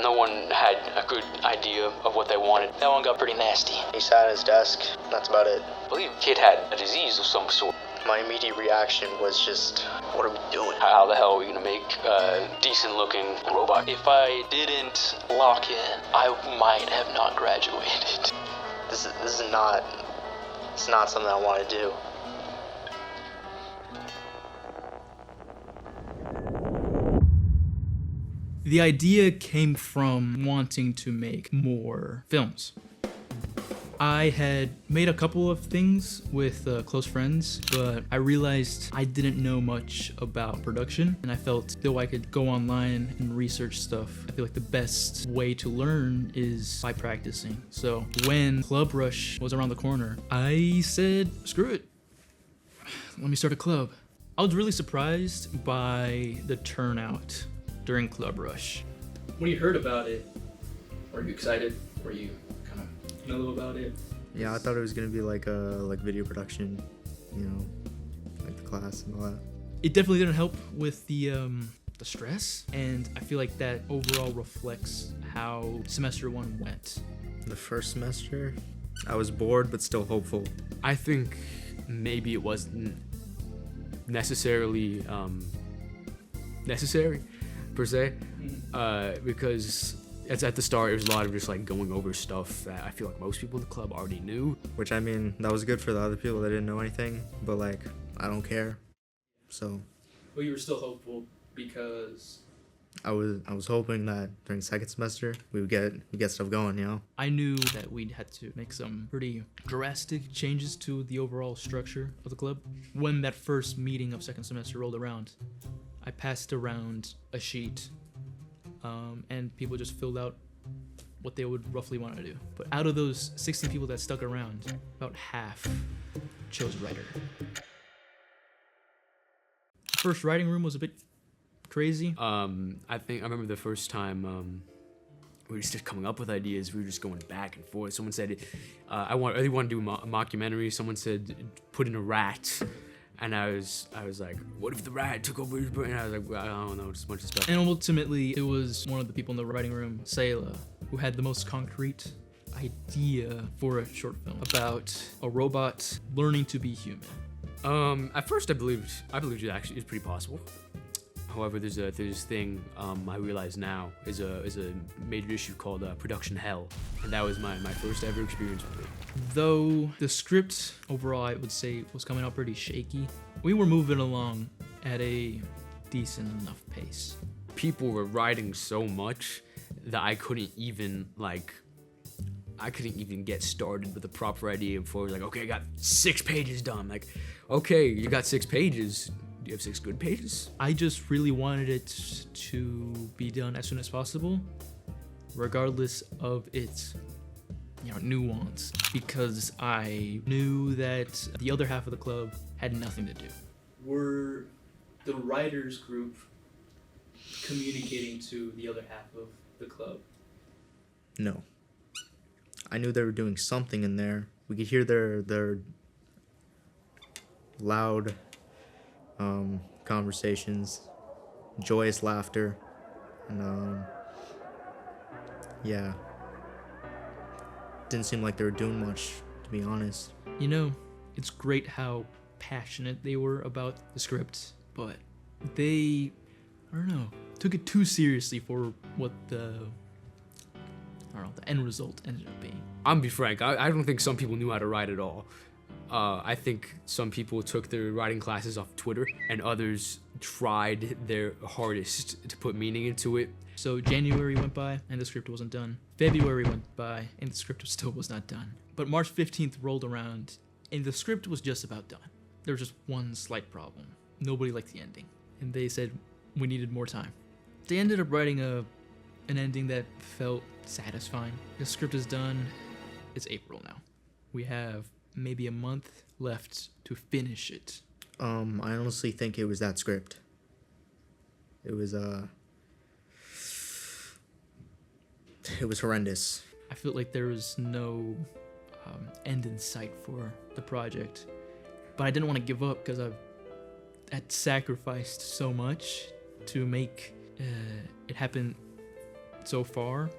No one had a good idea of what they wanted. That one got pretty nasty. He sat at his desk, that's about it. I believe the kid had a disease of some sort. My immediate reaction was just, what are we doing? How the hell are we gonna make a decent looking robot? If I didn't lock in, I might have not graduated. This is not something I want to do. The idea came from wanting to make more films. I had made a couple of things with close friends, but I realized I didn't know much about production, and I felt though I could go online and research stuff, I feel like the best way to learn is by practicing. So when Club Rush was around the corner, I said, screw it, let me start a club. I was really surprised by the turnout during Club Rush. When you heard about it, were you excited? Were you kind of mellow about it? Yeah, I thought it was gonna be like video production, you know, like the class and all that. It definitely didn't help with the stress, and I feel like that overall reflects how semester one went. The first semester, I was bored but still hopeful. I think maybe it wasn't necessarily necessary per se, because it's at the start, it was a lot of just like going over stuff that I feel like most people in the club already knew. Which, I mean, that was good for the other people that didn't know anything, but like, I don't care. So. Well, you were still hopeful because I was hoping that during second semester we would get stuff going, you know. I knew that we'd had to make some pretty drastic changes to the overall structure of the club. When that first meeting of second semester rolled around, I passed around a sheet, and people just filled out what they would roughly want to do. But out of those 16 people that stuck around, about half chose writer. The first writing room was a bit crazy. I remember the first time we were just coming up with ideas. We were just going back and forth. Someone said, I really want to do a mockumentary. Someone said, put in a rat. And I was like, what if the rat took over his brain? And I was like, well, I don't know, just a bunch of stuff. And ultimately, it was one of the people in the writing room, Sayla, who had the most concrete idea for a short film about a robot learning to be human. At first I believed it actually is pretty possible. However, there's this thing I realize now is a major issue called production hell, and that was my first ever experience with it. Though the script overall, I would say, was coming out pretty shaky, we were moving along at a decent enough pace. People were writing so much that I couldn't even get started with a proper idea before I was like, okay, I got 6 pages done. Like, okay, you got 6 pages. Do you have 6 good pages? I just really wanted it to be done as soon as possible, regardless of its nuance, because I knew that the other half of the club had nothing to do. Were the writers group communicating to the other half of the club? No. I knew they were doing something in there. We could hear their loud conversations, joyous laughter, and yeah. Didn't seem like they were doing much, to be honest. You know, it's great how passionate they were about the script, but they, I don't know, took it too seriously for what the end result ended up being. I'm gonna be frank, I don't think some people knew how to write at all. I think some people took their writing classes off Twitter, and others tried their hardest to put meaning into it. So January went by, and the script wasn't done. February went by, and the script still was not done. But March 15th rolled around, and the script was just about done. There was just one slight problem. Nobody liked the ending, and they said we needed more time. They ended up writing an ending that felt satisfying. The script is done. It's April now. We have maybe a month left to finish it. I honestly think it was that script. It was horrendous. I felt like there was no end in sight for the project, but I didn't want to give up because I'd sacrificed so much to make it happen so far.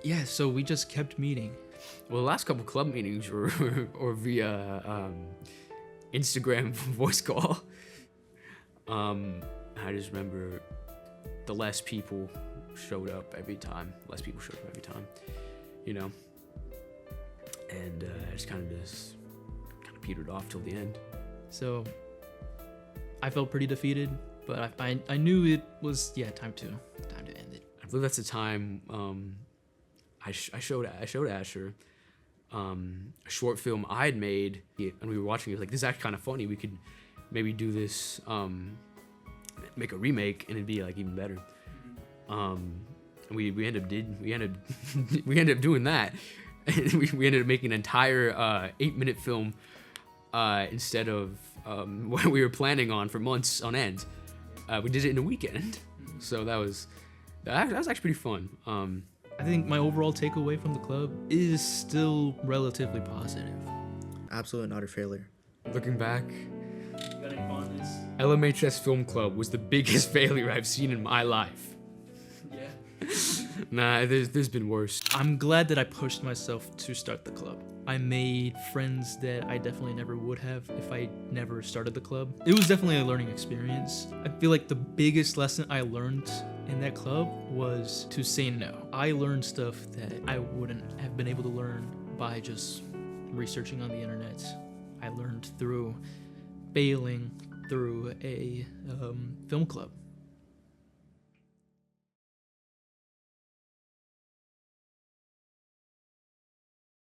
Yeah, so we just kept meeting. Well, the last couple club meetings were or via Instagram voice call. I just remember the less people showed up every time. You know. And I just kind of petered off till the end. So I felt pretty defeated, but I knew it was time to end it. I believe that's the time I showed Asher a short film I had made, and we were watching it. He was like, "This is actually kind of funny. We could maybe do this, make a remake, and it'd be like even better." And we ended up doing that. we ended up making an entire 8-minute film instead of what we were planning on for months on end. We did it in a weekend, so that was actually pretty fun. I think my overall takeaway from the club is still relatively positive. Absolute and utter failure. Looking back, LMHS Film Club was the biggest failure I've seen in my life. Yeah. Nah, there's been worse. I'm glad that I pushed myself to start the club. I made friends that I definitely never would have if I never started the club. It was definitely a learning experience. I feel like the biggest lesson I learned in that club was to say no. I learned stuff that I wouldn't have been able to learn by just researching on the internet. I learned through failing through a film club.